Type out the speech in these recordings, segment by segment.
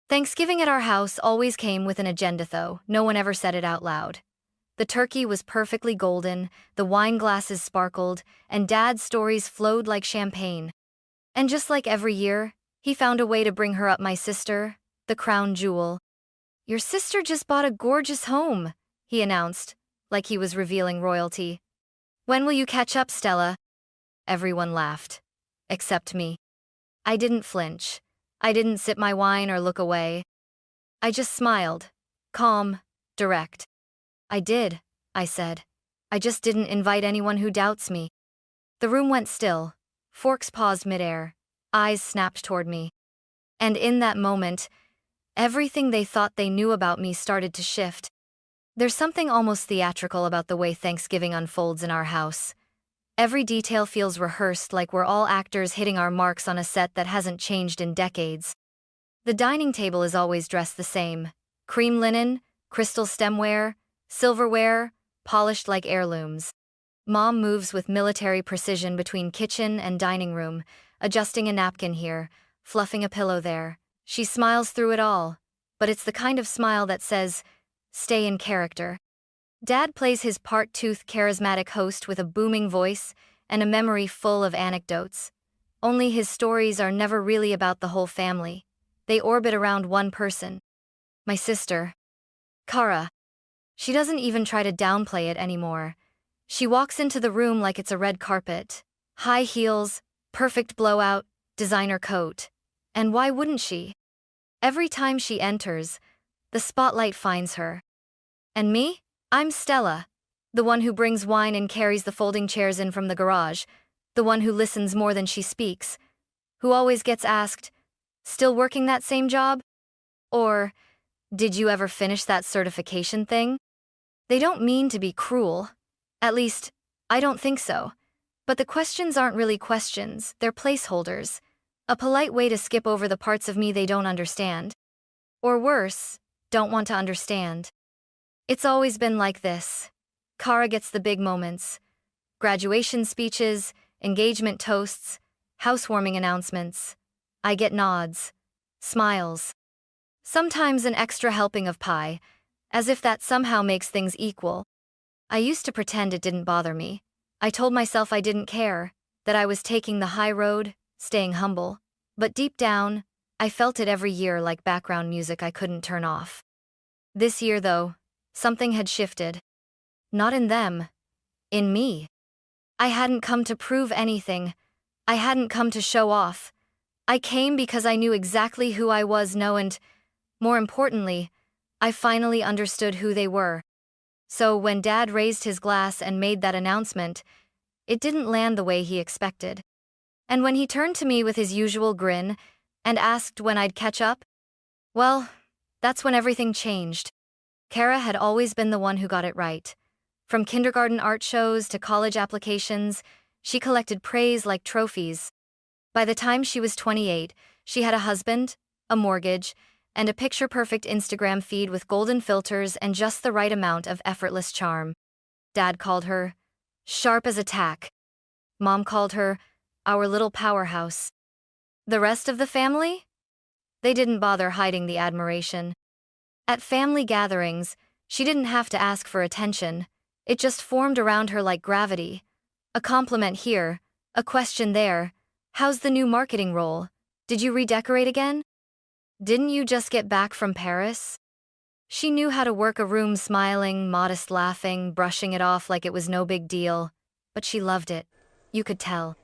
Thanksgiving at our house always came with an agenda though, no one ever said it out loud. The turkey was perfectly golden, the wine glasses sparkled, and Dad's stories flowed like champagne. And just like every year, he found a way to bring her up, my sister, the crown jewel. "Your sister just bought a gorgeous home," he announced, like he was revealing royalty. "When will you catch up, Stella?" Everyone laughed. Except me. I didn't flinch. I didn't sip my wine or look away. I just smiled. Calm, direct. "I did," I said. "I just didn't invite anyone who doubts me." The room went still. Forks paused midair. Eyes snapped toward me. And in that moment, everything they thought they knew about me started to shift. There's something almost theatrical about the way Thanksgiving unfolds in our house. Every detail feels rehearsed, like we're all actors hitting our marks on a set that hasn't changed in decades. The dining table is always dressed the same. Cream linen, crystal stemware, silverware, polished like heirlooms. Mom moves with military precision between kitchen and dining room, adjusting a napkin here, fluffing a pillow there. She smiles through it all, but it's the kind of smile that says, "Stay in character." Dad plays his part-toothed charismatic host with a booming voice and a memory full of anecdotes. Only his stories are never really about the whole family. They orbit around one person. My sister. Kara. She doesn't even try to downplay it anymore. She walks into the room like it's a red carpet. High heels, perfect blowout, designer coat. And why wouldn't she? Every time she enters, the spotlight finds her. And me? I'm Stella, the one who brings wine and carries the folding chairs in from the garage, the one who listens more than she speaks, who always gets asked, "Still working that same job?" Or, "Did you ever finish that certification thing?" They don't mean to be cruel. At least, I don't think so. But the questions aren't really questions, they're placeholders. A polite way to skip over the parts of me they don't understand. Or worse, don't want to understand. It's always been like this. Kara gets the big moments. Graduation speeches, engagement toasts, housewarming announcements. I get nods, smiles. Sometimes an extra helping of pie, as if that somehow makes things equal. I used to pretend it didn't bother me. I told myself I didn't care, that I was taking the high road, staying humble. But deep down, I felt it every year like background music I couldn't turn off. This year, though, something had shifted. Not in them. In me. I hadn't come to prove anything. I hadn't come to show off. I came because I knew exactly who I was, and, more importantly, I finally understood who they were. So when Dad raised his glass and made that announcement, it didn't land the way he expected. And when he turned to me with his usual grin and asked when I'd catch up, well, that's when everything changed. Kara had always been the one who got it right. From kindergarten art shows to college applications, she collected praise like trophies. By the time she was 28, she had a husband, a mortgage, and a picture-perfect Instagram feed with golden filters and just the right amount of effortless charm. Dad called her sharp as a tack. Mom called her our little powerhouse. The rest of the family? They didn't bother hiding the admiration. At family gatherings, she didn't have to ask for attention. It just formed around her like gravity. A compliment here, a question there. "How's the new marketing role? Did you redecorate again? Didn't you just get back from Paris?" She knew how to work a room, smiling, modest laughing, brushing it off like it was no big deal. But she loved it. You could tell.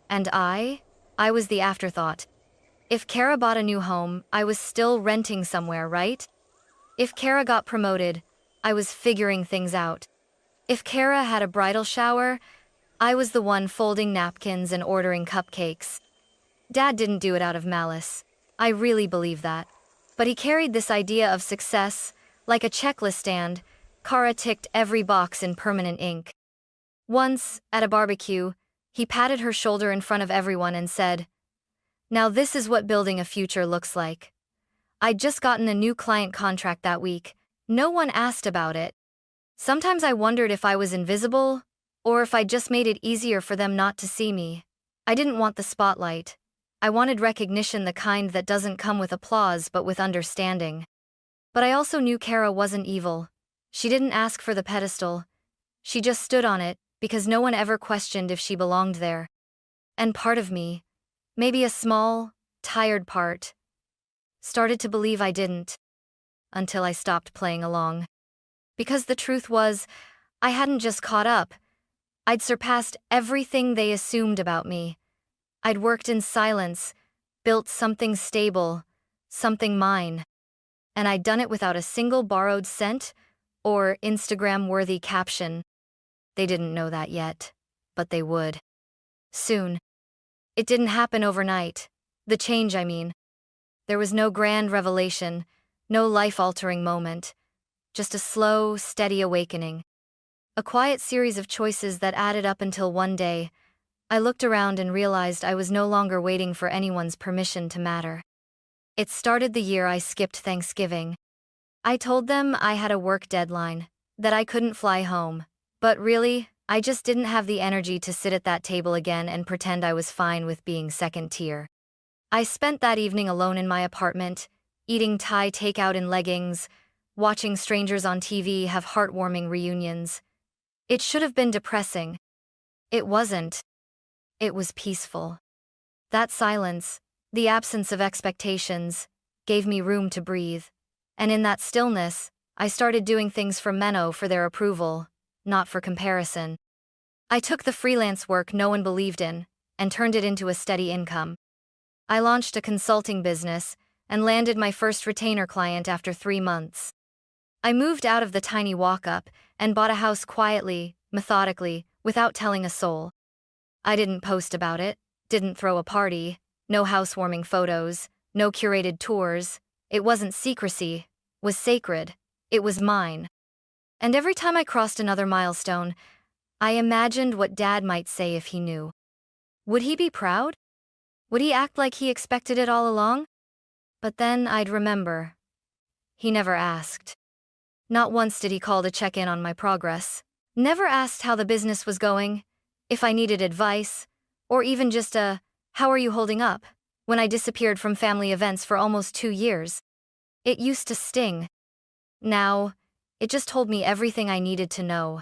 And I was the afterthought. If Kara bought a new home, I was still renting somewhere, right? If Kara got promoted, I was figuring things out. If Kara had a bridal shower, I was the one folding napkins and ordering cupcakes. Dad didn't do it out of malice. I really believe that. But he carried this idea of success, like a checklist stand. Kara ticked every box in permanent ink. Once, at a barbecue, he patted her shoulder in front of everyone and said, "Now this is what building a future looks like." I'd just gotten a new client contract that week. No one asked about it. Sometimes I wondered if I was invisible, or if I just made it easier for them not to see me. I didn't want the spotlight. I wanted recognition, the kind that doesn't come with applause but with understanding. But I also knew Kara wasn't evil. She didn't ask for the pedestal. She just stood on it, because no one ever questioned if she belonged there. And part of me, maybe a small, tired part, started to believe I didn't, until I stopped playing along. Because the truth was, I hadn't just caught up, I'd surpassed everything they assumed about me. I'd worked in silence, built something stable, something mine. And I'd done it without a single borrowed cent or Instagram-worthy caption. They didn't know that yet, but they would. Soon. It didn't happen overnight. The change, I mean. There was no grand revelation, no life-altering moment, just a slow, steady awakening. A quiet series of choices that added up until one day, I looked around and realized I was no longer waiting for anyone's permission to matter. It started the year I skipped Thanksgiving. I told them I had a work deadline, that I couldn't fly home, but really, I just didn't have the energy to sit at that table again and pretend I was fine with being second tier. I spent that evening alone in my apartment, eating Thai takeout in leggings, watching strangers on TV have heartwarming reunions. It should have been depressing. It wasn't. It was peaceful. That silence, the absence of expectations, gave me room to breathe. And in that stillness, I started doing things for Menno for their approval, not for comparison. I took the freelance work no one believed in, and turned it into a steady income. I launched a consulting business, and landed my first retainer client after 3 months. I moved out of the tiny walk-up, and bought a house quietly, methodically, without telling a soul. I didn't post about it, didn't throw a party, no housewarming photos, no curated tours. It wasn't secrecy, was sacred, it was mine. And every time I crossed another milestone, I imagined what Dad might say if he knew. Would he be proud? Would he act like he expected it all along? But then I'd remember. He never asked. Not once did he call to check in on my progress. Never asked how the business was going, if I needed advice, or even just a, "How are you holding up?" when I disappeared from family events for almost 2 years. It used to sting. Now, it just told me everything I needed to know.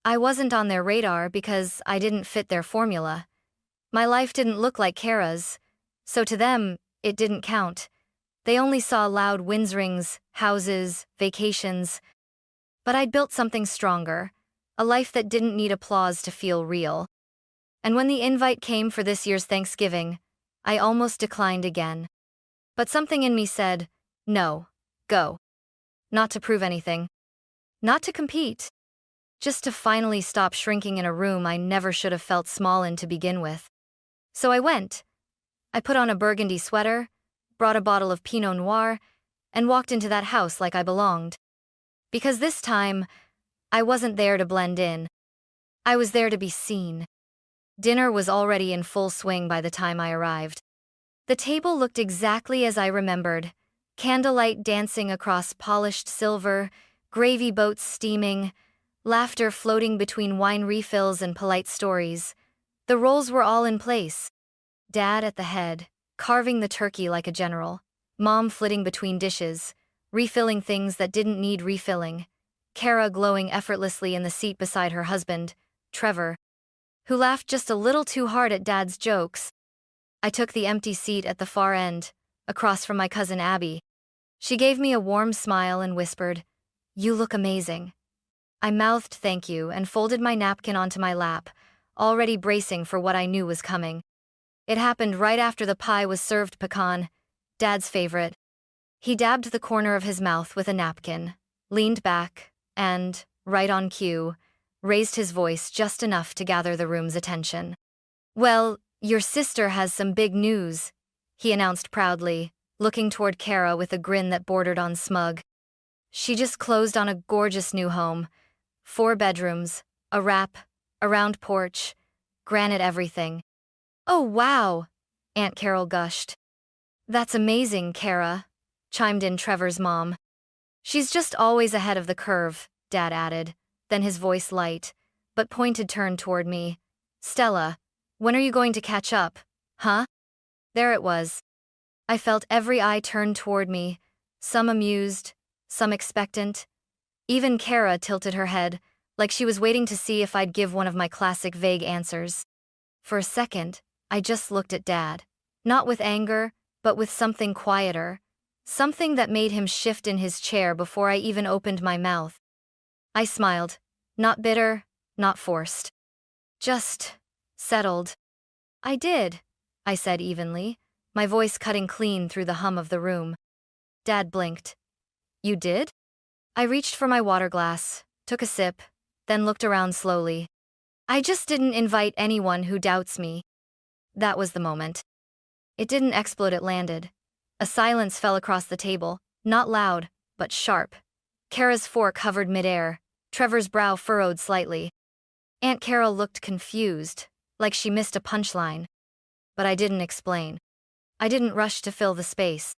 I wasn't on their radar because I didn't fit their formula. My life didn't look like Kara's, so to them, it didn't count. They only saw loud winds rings, houses, vacations. But I'd built something stronger, a life that didn't need applause to feel real. And when the invite came for this year's Thanksgiving, I almost declined again. But something in me said, no, go. Not to prove anything. Not to compete. Just to finally stop shrinking in a room I never should have felt small in to begin with. So I went. I put on a burgundy sweater, brought a bottle of Pinot Noir, and walked into that house like I belonged. Because this time, I wasn't there to blend in. I was there to be seen. Dinner was already in full swing by the time I arrived. The table looked exactly as I remembered. Candlelight dancing across polished silver, gravy boats steaming, laughter floating between wine refills and polite stories. The roles were all in place. Dad at the head, carving the turkey like a general. Mom flitting between dishes, refilling things that didn't need refilling. Kara glowing effortlessly in the seat beside her husband, Trevor, who laughed just a little too hard at Dad's jokes. I took the empty seat at the far end, across from my cousin Abby. She gave me a warm smile and whispered, "You look amazing." I mouthed thank you and folded my napkin onto my lap, already bracing for what I knew was coming. It happened right after the pie was served, pecan, Dad's favorite. He dabbed the corner of his mouth with a napkin, leaned back, and, right on cue, raised his voice just enough to gather the room's attention. "Well, your sister has some big news," he announced proudly, looking toward Kara with a grin that bordered on smug. "She just closed on a gorgeous new home. 4 bedrooms, a wrap, a round porch, granite everything." "Oh wow," Aunt Carol gushed. "That's amazing, Kara," chimed in Trevor's mom. "She's just always ahead of the curve," Dad added, then his voice light, but pointed turned toward me. "Stella, when are you going to catch up, huh?" There it was. I felt every eye turned toward me, some amused, some expectant. Even Kara tilted her head, like she was waiting to see if I'd give one of my classic vague answers. For a second, I just looked at Dad. Not with anger, but with something quieter. Something that made him shift in his chair before I even opened my mouth. I smiled. Not bitter, not forced. Just settled. I did, I said evenly, my voice cutting clean through the hum of the room. Dad blinked. You did? I reached for my water glass, took a sip, then looked around slowly. I just didn't invite anyone who doubts me. That was the moment. It didn't explode, it landed. A silence fell across the table, not loud, but sharp. Kara's fork hovered midair, Trevor's brow furrowed slightly. Aunt Carol looked confused, like she missed a punchline. But I didn't explain. I didn't rush to fill the space.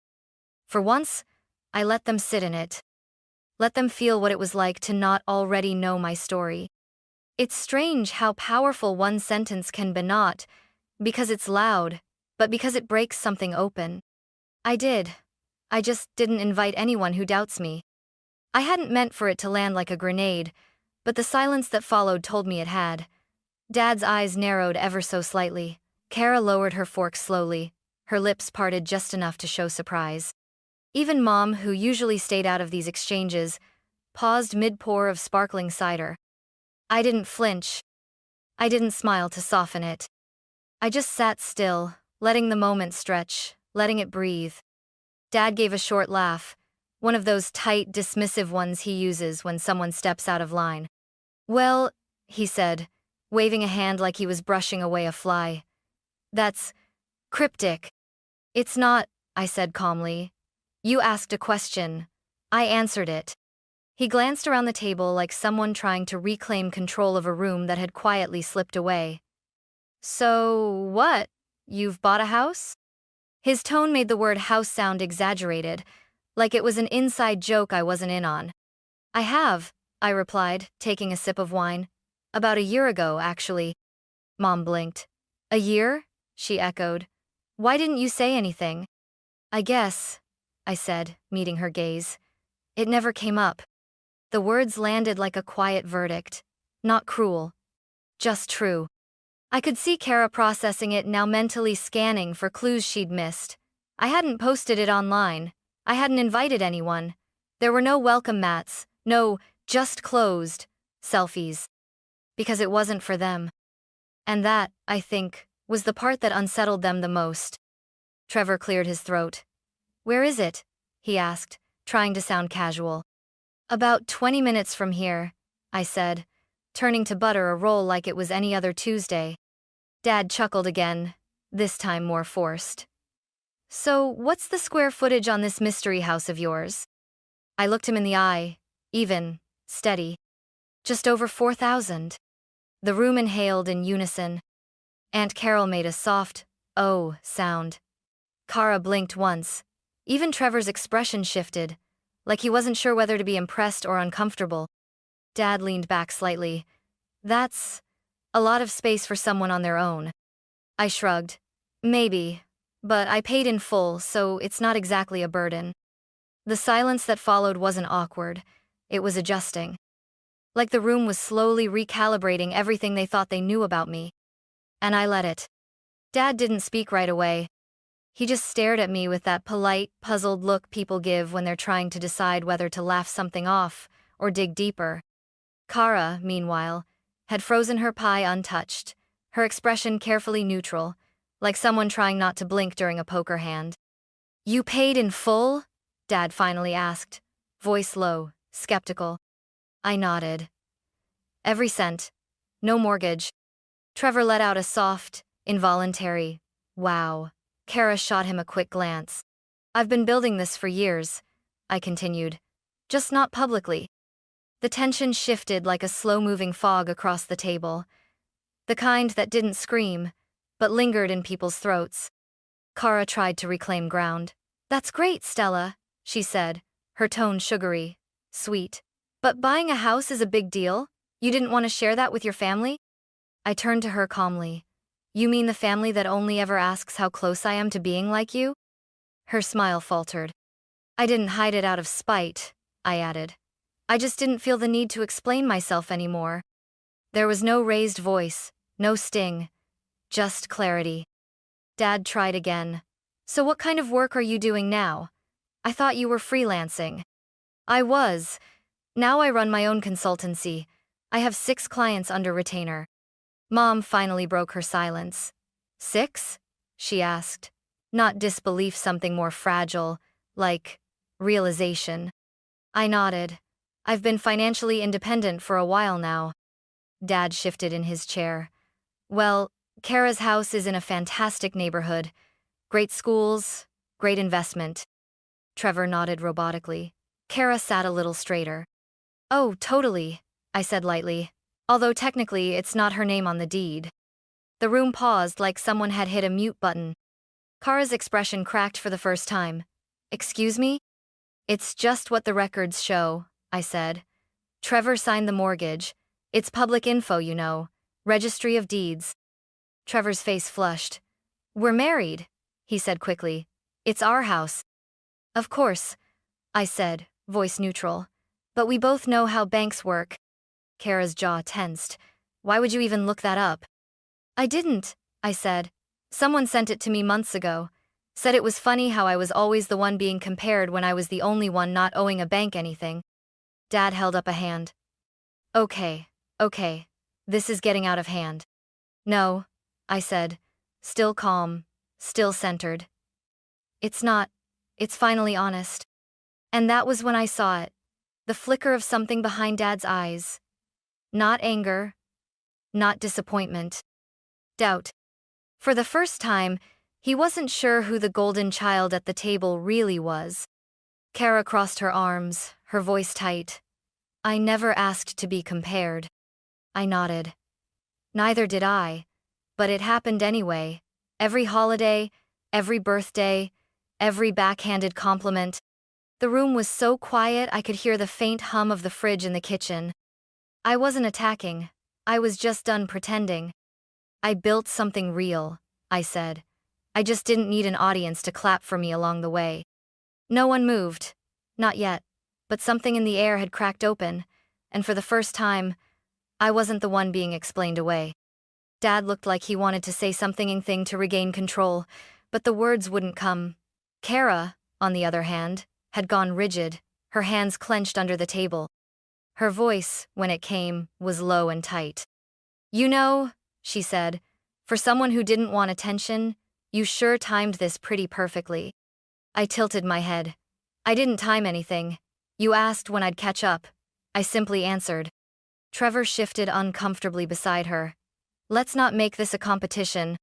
For once, I let them sit in it. Let them feel what it was like to not already know my story. It's strange how powerful one sentence can be, not because it's loud, but because it breaks something open. I did. I just didn't invite anyone who doubts me. I hadn't meant for it to land like a grenade, but the silence that followed told me it had. Dad's eyes narrowed ever so slightly. Kara lowered her fork slowly, her lips parted just enough to show surprise. Even Mom, who usually stayed out of these exchanges, paused mid-pour of sparkling cider. I didn't flinch. I didn't smile to soften it. I just sat still, letting the moment stretch, letting it breathe. Dad gave a short laugh, one of those tight, dismissive ones he uses when someone steps out of line. Well, he said, waving a hand like he was brushing away a fly. That's cryptic. It's not, I said calmly. You asked a question. I answered it. He glanced around the table like someone trying to reclaim control of a room that had quietly slipped away. So, what? You've bought a house? His tone made the word house sound exaggerated, like it was an inside joke I wasn't in on. I have, I replied, taking a sip of wine. About a year ago, actually. Mom blinked. A year? She echoed. Why didn't you say anything? I guess, I said, meeting her gaze. It never came up. The words landed like a quiet verdict. Not cruel. Just true. I could see Kara processing it now, mentally scanning for clues she'd missed. I hadn't posted it online. I hadn't invited anyone. There were no welcome mats, no just closed selfies. Because it wasn't for them. And that, I think, was the part that unsettled them the most. Trevor cleared his throat. Where is it? He asked, trying to sound casual. About 20 minutes from here, I said, turning to butter a roll like it was any other Tuesday. Dad chuckled again, this time more forced. So, what's the square footage on this mystery house of yours? I looked him in the eye, even, steady. Just over 4,000. The room inhaled in unison. Aunt Carol made a soft, oh, sound. Kara blinked once. Even Trevor's expression shifted, like he wasn't sure whether to be impressed or uncomfortable. Dad leaned back slightly. That's a lot of space for someone on their own. I shrugged. Maybe, but I paid in full, so it's not exactly a burden. The silence that followed wasn't awkward. It was adjusting. Like the room was slowly recalibrating everything they thought they knew about me. And I let it. Dad didn't speak right away. He just stared at me with that polite, puzzled look people give when they're trying to decide whether to laugh something off or dig deeper. Kara, meanwhile, had frozen her pie untouched, her expression carefully neutral, like someone trying not to blink during a poker hand. You paid in full? Dad finally asked, voice low, skeptical. I nodded. Every cent. No mortgage. Trevor let out a soft, involuntary, wow. Kara shot him a quick glance. I've been building this for years, I continued. Just not publicly. The tension shifted like a slow-moving fog across the table. The kind that didn't scream, but lingered in people's throats. Kara tried to reclaim ground. That's great, Stella, she said, her tone sugary, sweet. But buying a house is a big deal? You didn't want to share that with your family? I turned to her calmly. You mean the family that only ever asks how close I am to being like you? Her smile faltered. I didn't hide it out of spite, I added. I just didn't feel the need to explain myself anymore. There was no raised voice, no sting, just clarity. Dad tried again. So what kind of work are you doing now? I thought you were freelancing. I was. Now I run my own consultancy. I have 6 clients under retainer. Mom finally broke her silence. 6? She asked. Not disbelief, something more fragile, like realization. I nodded. I've been financially independent for a while now. Dad shifted in his chair. Well, Kara's house is in a fantastic neighborhood. Great schools, great investment. Trevor nodded robotically. Kara sat a little straighter. Oh, totally, I said lightly. Although technically it's not her name on the deed. The room paused like someone had hit a mute button. Kara's expression cracked for the first time. Excuse me? It's just what the records show, I said. Trevor signed the mortgage. It's public info, you know. Registry of Deeds. Trevor's face flushed. We're married, he said quickly. It's our house. Of course, I said, voice neutral. But we both know how banks work. Kara's jaw tensed. Why would you even look that up? I didn't, I said. Someone sent it to me months ago. Said it was funny how I was always the one being compared when I was the only one not owing a bank anything. Dad held up a hand. Okay. This is getting out of hand. No, I said, still calm, still centered. It's not. It's finally honest. And that was when I saw it. The flicker of something behind Dad's eyes. Not anger. Not disappointment. Doubt. For the first time, he wasn't sure who the golden child at the table really was. Kara crossed her arms, her voice tight. I never asked to be compared. I nodded. Neither did I. But it happened anyway. Every holiday, every birthday, every backhanded compliment. The room was so quiet I could hear the faint hum of the fridge in the kitchen. I wasn't attacking. I was just done pretending. I built something real, I said. I just didn't need an audience to clap for me along the way. No one moved. Not yet. But something in the air had cracked open, and for the first time, I wasn't the one being explained away. Dad looked like he wanted to say something to regain control, but the words wouldn't come. Kara, on the other hand, had gone rigid, her hands clenched under the table. Her voice, when it came, was low and tight. You know, she said, for someone who didn't want attention, you sure timed this pretty perfectly. I tilted my head. I didn't time anything. You asked when I'd catch up. I simply answered. Trevor shifted uncomfortably beside her. Let's not make this a competition.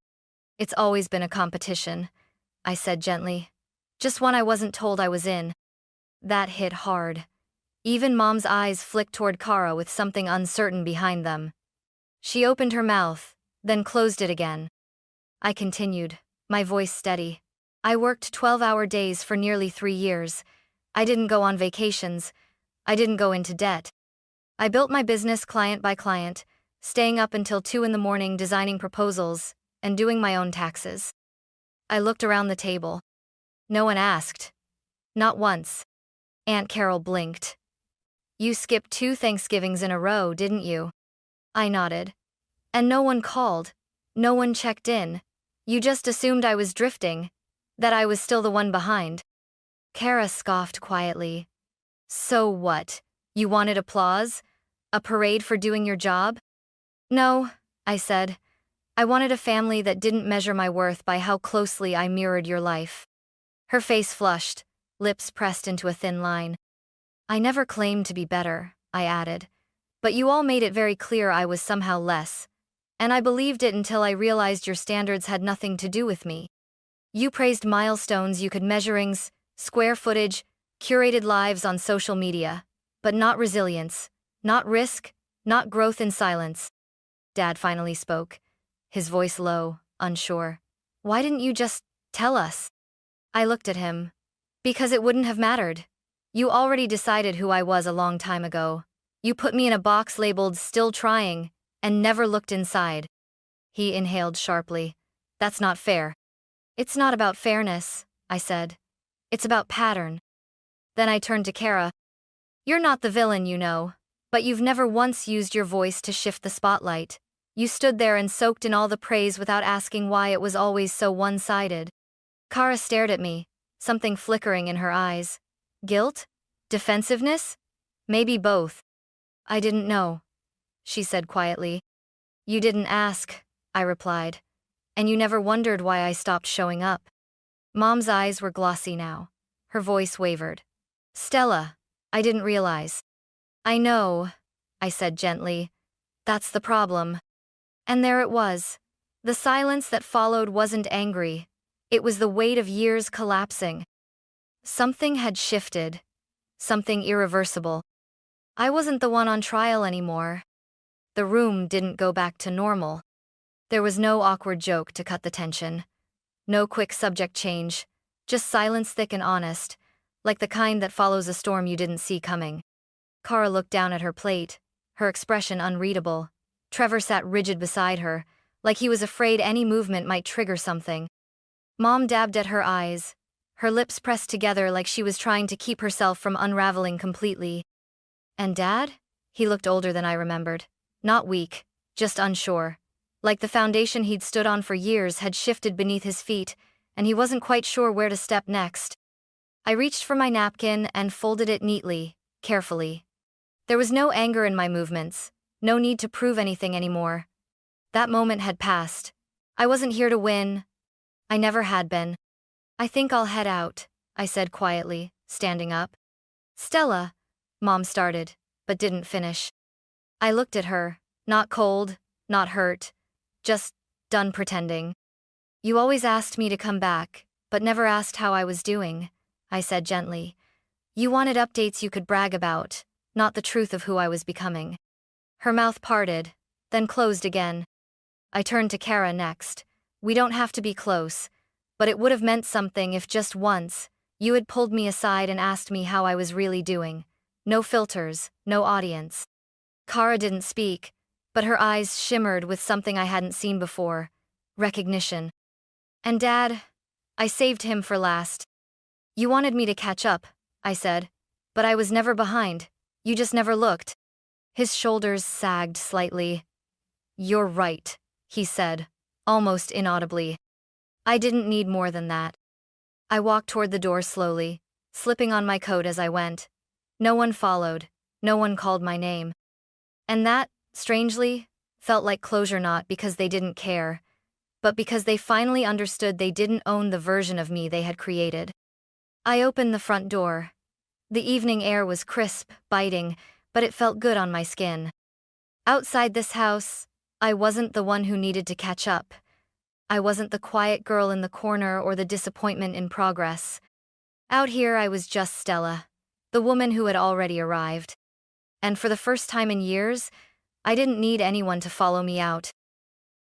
It's always been a competition, I said gently. Just one I wasn't told I was in. That hit hard. Even Mom's eyes flicked toward Kara with something uncertain behind them. She opened her mouth, then closed it again. I continued, my voice steady. I worked 12-hour days for nearly 3 years. I didn't go on vacations. I didn't go into debt. I built my business client by client, staying up until 2 in the morning designing proposals and doing my own taxes. I looked around the table. No one asked. Not once. Aunt Carol blinked. You skipped 2 Thanksgivings in a row, didn't you? I nodded. And no one called. No one checked in. You just assumed I was drifting, that I was still the one behind. Kara scoffed quietly. So what? You wanted applause? A parade for doing your job? No, I said. I wanted a family that didn't measure my worth by how closely I mirrored your life. Her face flushed, lips pressed into a thin line. I never claimed to be better, I added. But you all made it very clear I was somehow less. And I believed it until I realized your standards had nothing to do with me. You praised milestones you could measurings, square footage, curated lives on social media. But not resilience, not risk, not growth in silence. Dad finally spoke, his voice low, unsure. Why didn't you just tell us? I looked at him. Because it wouldn't have mattered. You already decided who I was a long time ago. You put me in a box labeled still trying, and never looked inside. He inhaled sharply. That's not fair. It's not about fairness, I said. It's about pattern. Then I turned to Kara. You're not the villain, you know, but you've never once used your voice to shift the spotlight. You stood there and soaked in all the praise without asking why it was always so one-sided. Kara stared at me, something flickering in her eyes. Guilt? Defensiveness? Maybe both. I didn't know, she said quietly. You didn't ask, I replied. And you never wondered why I stopped showing up. Mom's eyes were glossy now. Her voice wavered. Stella, I didn't realize. I know, I said gently. That's the problem. And there it was. The silence that followed wasn't angry. It was the weight of years collapsing. Something had shifted. Something irreversible. I wasn't the one on trial anymore. The room didn't go back to normal. There was no awkward joke to cut the tension. No quick subject change. Just silence thick and honest, like the kind that follows a storm you didn't see coming. Kara looked down at her plate, her expression unreadable. Trevor sat rigid beside her, like he was afraid any movement might trigger something. Mom dabbed at her eyes, her lips pressed together like she was trying to keep herself from unraveling completely. And Dad? He looked older than I remembered. Not weak, just unsure. Like the foundation he'd stood on for years had shifted beneath his feet, and he wasn't quite sure where to step next. I reached for my napkin and folded it neatly, carefully. There was no anger in my movements, no need to prove anything anymore. That moment had passed. I wasn't here to win. I never had been. I think I'll head out, I said quietly, standing up. Stella, Mom started, but didn't finish. I looked at her, not cold, not hurt, just done pretending. You always asked me to come back, but never asked how I was doing, I said gently. You wanted updates you could brag about, not the truth of who I was becoming. Her mouth parted, then closed again. I turned to Kara next. We don't have to be close, but it would have meant something if just once you had pulled me aside and asked me how I was really doing. No filters, no audience. Kara didn't speak, but her eyes shimmered with something I hadn't seen before. Recognition. And Dad, I saved him for last. You wanted me to catch up, I said, but I was never behind. You just never looked. His shoulders sagged slightly. You're right, he said, almost inaudibly. I didn't need more than that. I walked toward the door slowly, slipping on my coat as I went. No one followed, no one called my name. And that, strangely, felt like closure, not because they didn't care, but because they finally understood they didn't own the version of me they had created. I opened the front door. The evening air was crisp, biting, but it felt good on my skin. Outside this house, I wasn't the one who needed to catch up. I wasn't the quiet girl in the corner or the disappointment in progress. Out here I was just Stella, the woman who had already arrived. And for the first time in years, I didn't need anyone to follow me out.